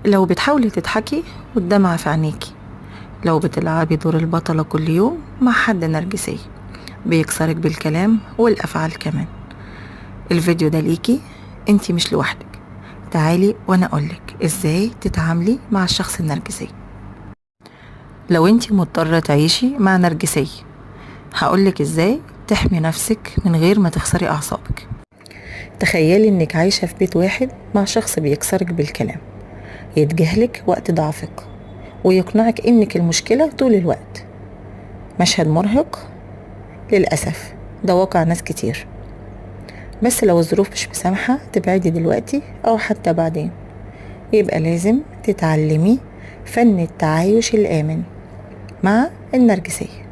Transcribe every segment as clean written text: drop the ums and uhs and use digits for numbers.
لو بتحاولي تضحكي والدمعة في عينيكي، لو بتلعبي دور البطلة كل يوم مع حد نرجسي بيكسرك بالكلام والأفعال كمان، الفيديو ده ليكي، انتي مش لوحدك. تعالي وانا اقولك ازاي تتعاملي مع الشخص النرجسي. لو انتي مضطرة تعيشي مع نرجسي، هقولك ازاي تحمي نفسك من غير ما تخسري اعصابك. تخيلي انك عايشة في بيت واحد مع شخص بيكسرك بالكلام، يتجاهلك وقت ضعفك ويقنعك انك المشكلة طول الوقت. مشهد مرهق للأسف، ده واقع ناس كتير. بس لو الظروف مش مسامحة تبعدي دلوقتي أو حتى بعدين، يبقى لازم تتعلمي فن التعايش الآمن مع النرجسية.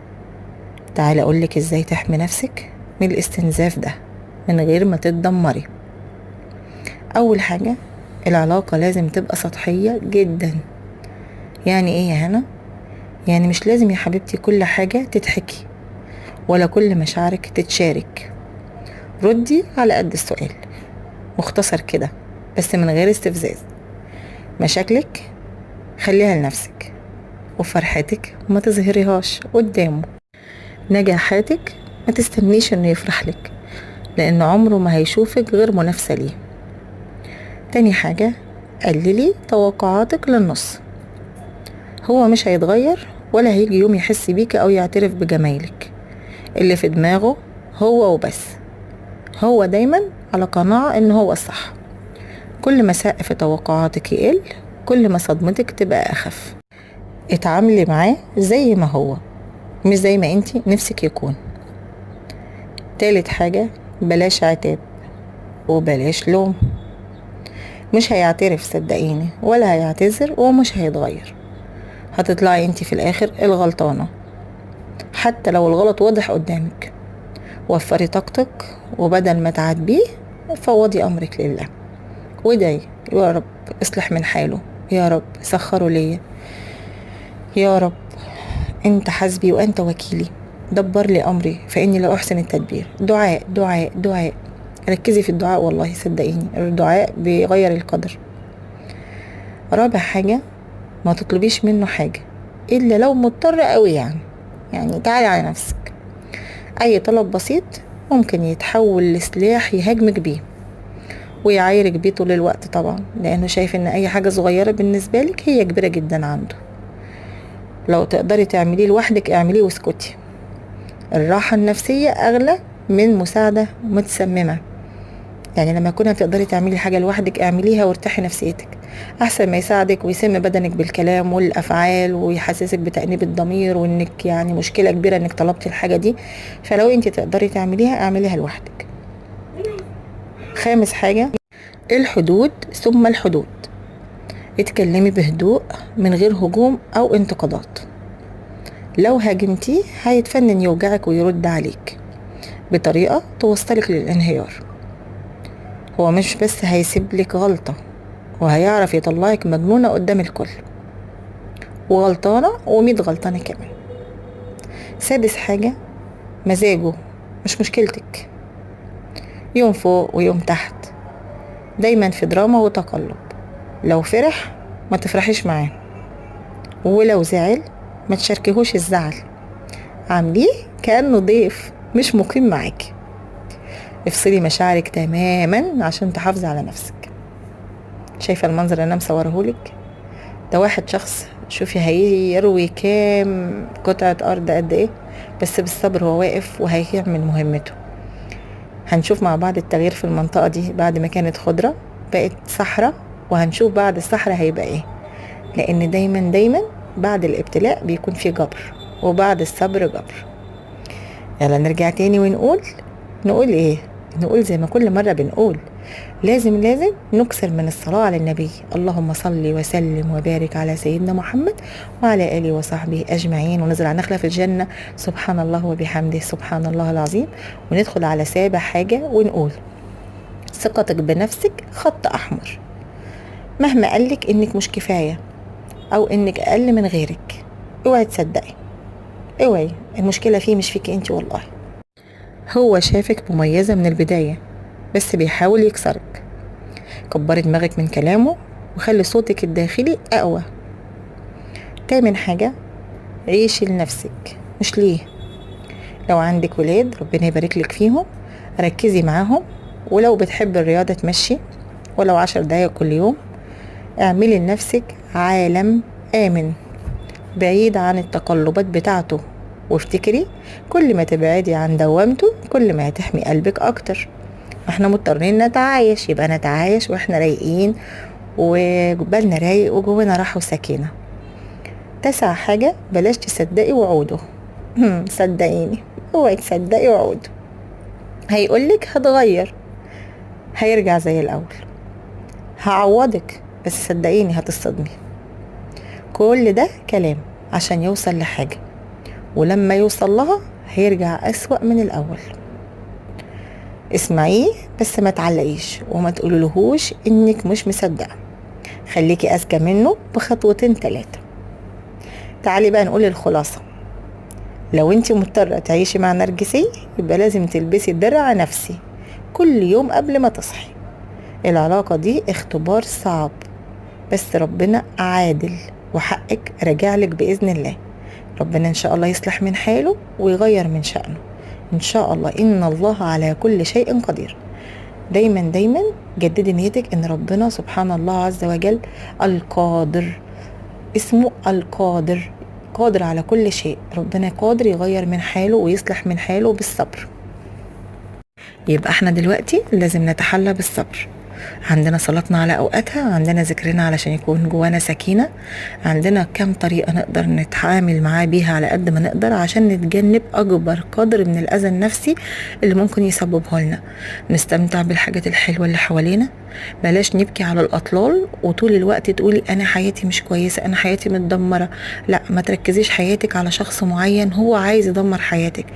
تعالي أقولك إزاي تحمي نفسك من الاستنزاف ده من غير ما تتدمري. أول حاجة، العلاقة لازم تبقى سطحية جدا. يعني إيه يا هنا؟ يعني مش لازم يا حبيبتي كل حاجة تتحكي ولا كل مشاعرك تتشارك. ردي على قد السؤال، مختصر كده بس من غير استفزاز. مشاكلك خليها لنفسك، وفرحتك ما تظهريهاش قدامه. نجاحاتك ما تستنيش انه يفرح لك، لان عمره ما هيشوفك غير منافسة ليه. تاني حاجة، قللي توقعاتك للنص. هو مش هيتغير ولا هيجي يوم يحس بيك او يعترف بجمايلك. اللي في دماغه هو وبس، هو دايما على قناعة ان هو الصح. كل ما سقف توقعاتك يقل، كل ما صدمتك تبقى اخف. اتعاملي معاه زي ما هو، مش زي ما انتي نفسك يكون. تالت حاجة، بلاش عتاب وبلاش لوم. مش هيعترف صدقيني ولا هيعتذر ومش هيتغير. هتطلعي انتي في الاخر الغلطانة حتى لو الغلط واضح قدامك. وفري طاقتك، وبدل ما تعاتبيه فوضي امرك لله وادعي: يا رب اصلح من حاله، يا رب سخره ليا، يا رب انت حسبي وانت وكيلي، دبر لي امري فاني لا احسن التدبير. دعاء دعاء دعاء، ركزي في الدعاء والله صدقيني الدعاء بيغير القدر. رابع حاجة، ما تطلبيش منه حاجة الا لو مضطر قوي، يعني تعالي على نفسك. اي طلب بسيط ممكن يتحول لسلاح يهاجمك بيه ويعايرك بيه طول الوقت طبعا، لانه شايف ان اي حاجة صغيرة بالنسبة لك هي كبيرة جدا عنده. لو تقدري تعمليه لوحدك اعمليه واسكتي. الراحة النفسية اغلى من مساعدة متسممة. يعني لما تكوني تقدري تعملي حاجة لوحدك اعمليها وارتاحي نفسيتك، احسن ما يساعدك ويسم بدنك بالكلام والافعال ويحسسك بتأنيب الضمير وانك يعني مشكلة كبيرة انك طلبتي الحاجة دي. فلو انت تقدري تعمليها اعمليها لوحدك. خامس حاجة، الحدود ثم الحدود. اتكلمي بهدوء من غير هجوم او انتقادات. لو هاجمتيه هيتفنن يوجعك ويرد عليك بطريقة توصلك للانهيار. هو مش بس هيسيب لك غلطة، وهيعرف يطلعك مجنونة قدام الكل، وغلطانة وميت غلطانة كمان. سادس حاجة، مزاجه مش مشكلتك. يوم فوق ويوم تحت، دايما في دراما وتقلب. لو فرح ما تفرحيش معاه، ولو زعل ما تشاركيهوش الزعل. عامليه كأنه ضيف مش مقيم معاكي. افصلي مشاعرك تماما عشان تحافظي على نفسك. شايفة المنظر اللي انا مصورهولك ده؟ واحد شخص شوفي هيروي كام قطعة أرض قد إيه، بس بالصبر هو واقف وهيعمل مهمته. هنشوف مع بعض التغيير في المنطقة دي بعد ما كانت خضرة بقت صحراء، وهنشوف بعد الصحراء هيبقى إيه. لأن دايما دايما بعد الابتلاء بيكون في جبر، وبعد الصبر جبر. يلا نرجع تاني ونقول، نقول إيه؟ نقول زي ما كل مرة بنقول، لازم نكثر من الصلاة على النبي. اللهم صل وسلم وبارك على سيدنا محمد وعلى آله وصحبه أجمعين، ونزرع نخلة في الجنة. سبحان الله وبحمده سبحان الله العظيم. وندخل على سابع حاجة ونقول: ثقتك بنفسك خط أحمر. مهما قالك إنك مش كفاية أو إنك أقل من غيرك، اوعي تصدقي، اوعي. المشكلة فيه مش فيك انت والله. هو شافك مميزة من البداية بس بيحاول يكسرك. كبري دماغك من كلامه وخلي صوتك الداخلي اقوى. تامن حاجة، عيشي لنفسك مش ليه. لو عندك ولاد ربنا يبارك لك فيهم، ركزي معاهم، ولو بتحب الرياضة تمشي ولو 10 دقايق كل يوم. اعملي لنفسك عالم آمن بعيد عن التقلبات بتاعته، وافتكري كل ما تبعدي عن دوامته كل ما هتحمي قلبك اكتر. احنا مضطرين نتعايش، يبقى نتعايش واحنا رايقين وبالنا رايق وجوانا راحة وسكينة. 9 حاجة، بلاش تصدقي وعوده. صدقيني، اوعي تصدقي وعوده. هيقولك هتغير، هيرجع زي الاول، هعوضك، بس صدقيني هتصدمي. كل ده كلام عشان يوصل لحاجة، ولما يوصل لها هيرجع أسوأ من الأول. اسمعيه بس ما تعلقيش وما تقولولهوش انك مش مصدقة. خليكي أذكى منه بخطوتين 3. تعالي بقى نقول الخلاصة. لو انت مضطرة تعيشي مع نرجسي يبقى لازم تلبسي درع نفسي كل يوم قبل ما تصحي. العلاقة دي اختبار صعب، بس ربنا عادل وحقك راجعلك بإذن الله. ربنا إن شاء الله يصلح من حاله ويغير من شأنه إن شاء الله. إن الله على كل شيء قدير. دايما دايما جددي نيتك إن ربنا سبحان الله عز وجل القادر، اسمه القادر، قادر على كل شيء. ربنا قادر يغير من حاله ويصلح من حاله بالصبر. يبقى احنا دلوقتي لازم نتحلى بالصبر. عندنا صلاتنا على اوقاتها، عندنا ذكرنا علشان يكون جوانا سكينة، عندنا كم طريقة نقدر نتعامل معاه بيها على قد ما نقدر عشان نتجنب اكبر قدر من الاذى النفسي اللي ممكن يسببه لنا. نستمتع بالحاجات الحلوة اللي حوالينا، بلاش نبكي على الاطلال وطول الوقت تقولي انا حياتي مش كويسة، انا حياتي متدمرة. لا، ما تركزيش حياتك على شخص معين هو عايز يدمر حياتك.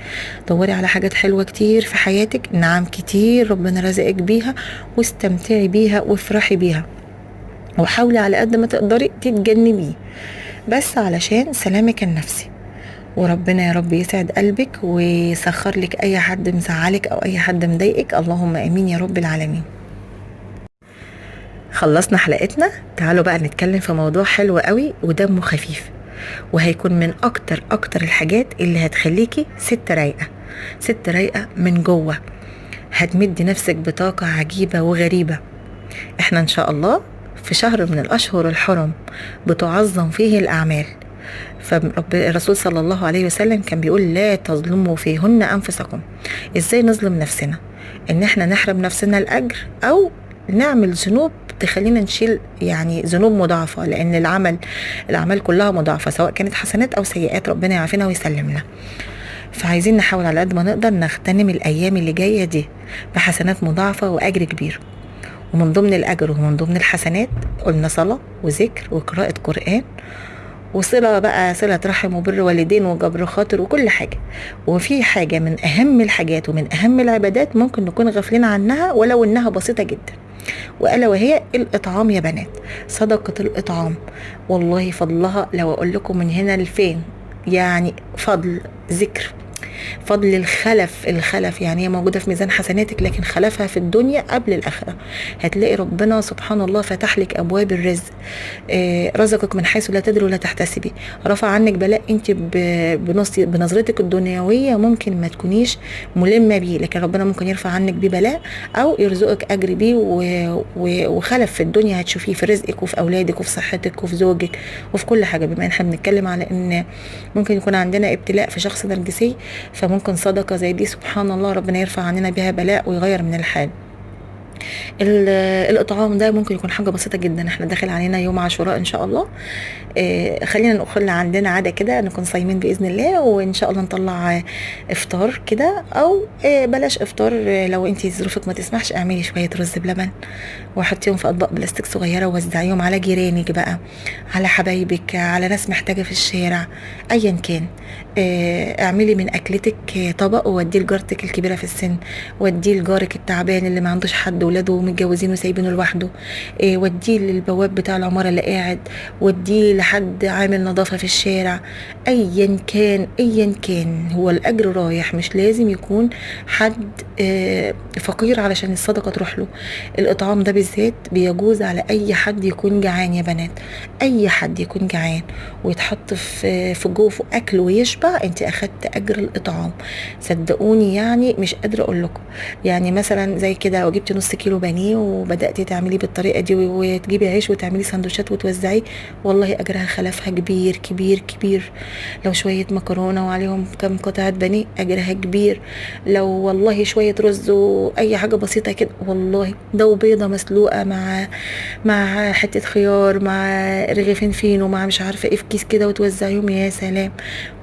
دوري على حاجات حلوة كتير في حياتك، نعم كتير ربنا رزقك بيها، واستمتعي بيها وافرحي بيها، وحاولي على قد ما تقدري تتجنبيه بس علشان سلامك النفسي. وربنا يا رب يسعد قلبك ويسخر لك اي حد مزعلك او اي حد مضايقك، اللهم امين يا رب العالمين. خلصنا حلقتنا، تعالوا بقى نتكلم في موضوع حلو قوي ودمه خفيف، وهيكون من اكتر الحاجات اللي هتخليكي ست رايقة، ست رايقة من جوه، هتمدي نفسك بطاقة عجيبة وغريبة. احنا ان شاء الله في شهر من الاشهر الحرم بتعظم فيه الاعمال، فالرسول صلى الله عليه وسلم كان بيقول لا تظلموا فيهن انفسكم. ازاي نظلم نفسنا؟ ان احنا نحرم نفسنا الاجر او نعمل ذنوب تخلينا نشيل يعني ذنوب مضاعفة، لان الاعمال كلها مضاعفة سواء كانت حسنات او سيئات، ربنا يعافينا ويسلمنا. فعايزين نحاول على قد ما نقدر نغتنم الايام اللي جايه دي بحسنات مضاعفه واجر كبير. ومن ضمن الاجر ومن ضمن الحسنات قلنا صلاه وذكر وقراءه قران وصله بقى، صله رحم وبر والدين وجبر خاطر وكل حاجه. وفي حاجه من اهم الحاجات ومن اهم العبادات ممكن نكون غافلين عنها ولو انها بسيطه جدا، وألا وهي الإطعام يا بنات. صدقة الإطعام والله فضلها لو أقول لكم من هنا لفين، يعني فضل ذكر، فضل الخلف يعني هي موجودة في ميزان حسناتك، لكن خلفها في الدنيا قبل الآخرة. هتلاقي ربنا سبحان الله فتح لك أبواب الرزق، رزقك من حيث لا تدري ولا تحتسبي، رفع عنك بلاء انت بنظرتك الدنيوية ممكن ما تكونيش ملمة بيه، لكن ربنا ممكن يرفع عنك بيه بلاء أو يرزقك أجر بيه وخلف في الدنيا هتشوفيه في رزقك وفي أولادك وفي صحتك وفي زوجك وفي كل حاجة. بما ان احنا بنتكلم على ان ممكن يكون عندنا ابتلاء في شخص نرجسي، فممكن صدقة زي دي سبحان الله ربنا يرفع عننا بها بلاء ويغير من الحال. الاطعام ده ممكن يكون حاجه بسيطه جدا. احنا داخل علينا يوم عاشوراء ان شاء الله، خلينا نقول عندنا عاده كده نكون صايمين باذن الله، وان شاء الله نطلع افطار كده، او بلاش افطار لو انت ظروفك ما تسمحش، اعملي شويه رز بلبن وحطيهم في اطباق بلاستيك صغيره ووزعيهم على جيرانك بقى، على حبايبك، على ناس محتاجه في الشارع، ايا كان. اعملي من اكلتك طبق ووديه لجارتك الكبيره في السن، وديه لجارك التعبان اللي ما عندوش حد ولاده متجوزين وسايبينه لوحده، وديه للبواب بتاع العمارة اللي قاعد، وديه لحد عامل نظافة في الشارع. ايا كان ايا كان هو الاجر رايح، مش لازم يكون حد فقير علشان الصدقة تروح له. الاطعام ده بالذات بيجوز على اي حد يكون جعان يا بنات، اي حد يكون جعان ويتحط في جوفه اكل ويشبع، انت اخدت اجر الاطعام. صدقوني يعني مش قادره اقول لكم. يعني مثلا زي كده لو جبتي نص كيلو بانيه وبداتي تعمليه بالطريقه دي، وتجيبي عيش وتعملي سندوتشات وتوزعيه، والله اجرها خلافها كبير كبير كبير. لو شويه مكرونه وعليهم كم قطعه بانيه اجرها كبير. لو والله شويه رز واي حاجه بسيطه كده، والله ده وبيضه مسلوقه مع حته خيار مع رغيفين فينو مع مش عارفه ايه في كيس كده وتوزعيهم، يا سلام.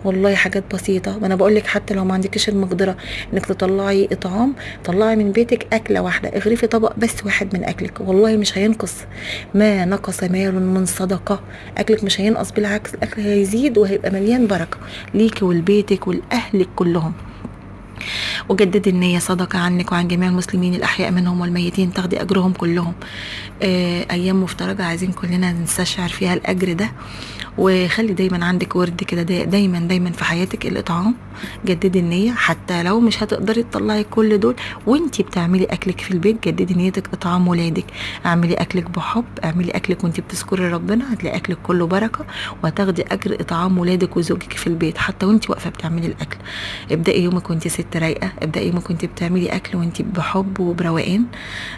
والله حاجات بسيطه. ما انا بقول لك حتى لو ما عندكيش المقدره انك تطلعي اطعام، طلعي من بيتك اكله واحده، اغرفي طبق بس واحد من اكلك، والله مش هينقص. ما نقص مال من صدقه. اكلك مش هينقص، بالعكس الاكل هيزيد وهيبقى مليان بركه ليكي ولبيتك ولاهلك كلهم. وجددي النية صدقة عنك وعن جميع المسلمين الأحياء منهم والميتين، تاخدي أجرهم كلهم. أيام مفترجة عايزين كلنا نستشعر فيها الأجر ده. وخلي دايما عندك ورد كده دايما دايما في حياتك الإطعام. جددي النية حتى لو مش هتقدري تطلعي كل دول وانتي بتعملي أكلك في البيت، جددي نيتك إطعام ولادك. اعملي أكلك بحب، اعملي أكلك وانتي بتذكري ربنا، هتلاقي أكلك كله بركة، وهتاخدي أجر إطعام ولادك وزوجك في البيت حتى وانتي واقفة بتعملي الأكل. ابدأي يومك وانتي ست رايقة، ابدأي يومك وانتي بتعملي أكل وانتي بحب وبروقان.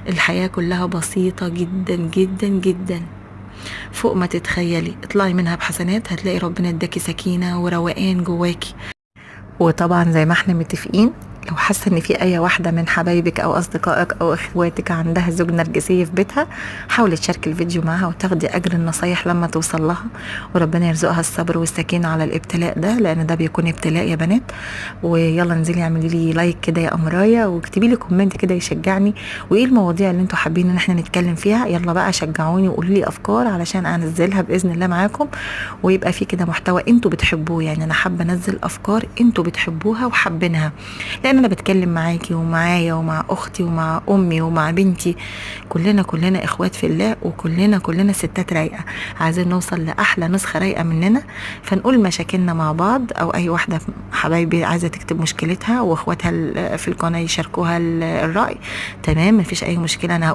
الحياة كلها بسيطة جدا جدا جدا فوق ما تتخيلي. اطلعي منها بحسنات، هتلاقي ربنا اداكي سكينة وروقان جواكي. وطبعا زي ما احنا متفقين، لو حاسه ان في اي واحده من حبايبك او اصدقائك او اخواتك عندها زوج نرجسي في بيتها، حاولي تشاركي الفيديو معاها وتاخدي اجر النصايح لما توصل لها، وربنا يرزقها الصبر والسكينه على الابتلاء ده، لان ده بيكون ابتلاء يا بنات. ويلا انزلي اعملي لي لايك كده يا امرايه، واكتبي لي كومنت كده يشجعني، وايه المواضيع اللي انتوا حابين ان احنا نتكلم فيها. يلا بقى شجعوني وقولوا لي افكار علشان انزلها باذن الله معاكم، ويبقى في كده محتوى انتوا بتحبوه. يعني انا حابه انزل افكار انتوا بتحبوها وحابينها، لان انا بتكلم معاكي ومعايا ومع اختي ومع امي ومع بنتي، كلنا اخوات في الله، وكلنا ستات رايقه عايزين نوصل لاحلى نسخه رايقه مننا. فنقول مشاكلنا مع بعض، او اي واحده حبايبي عايزه تكتب مشكلتها واخواتها في القناه يشاركوها الراي، تمام، مفيش اي مشكله. انا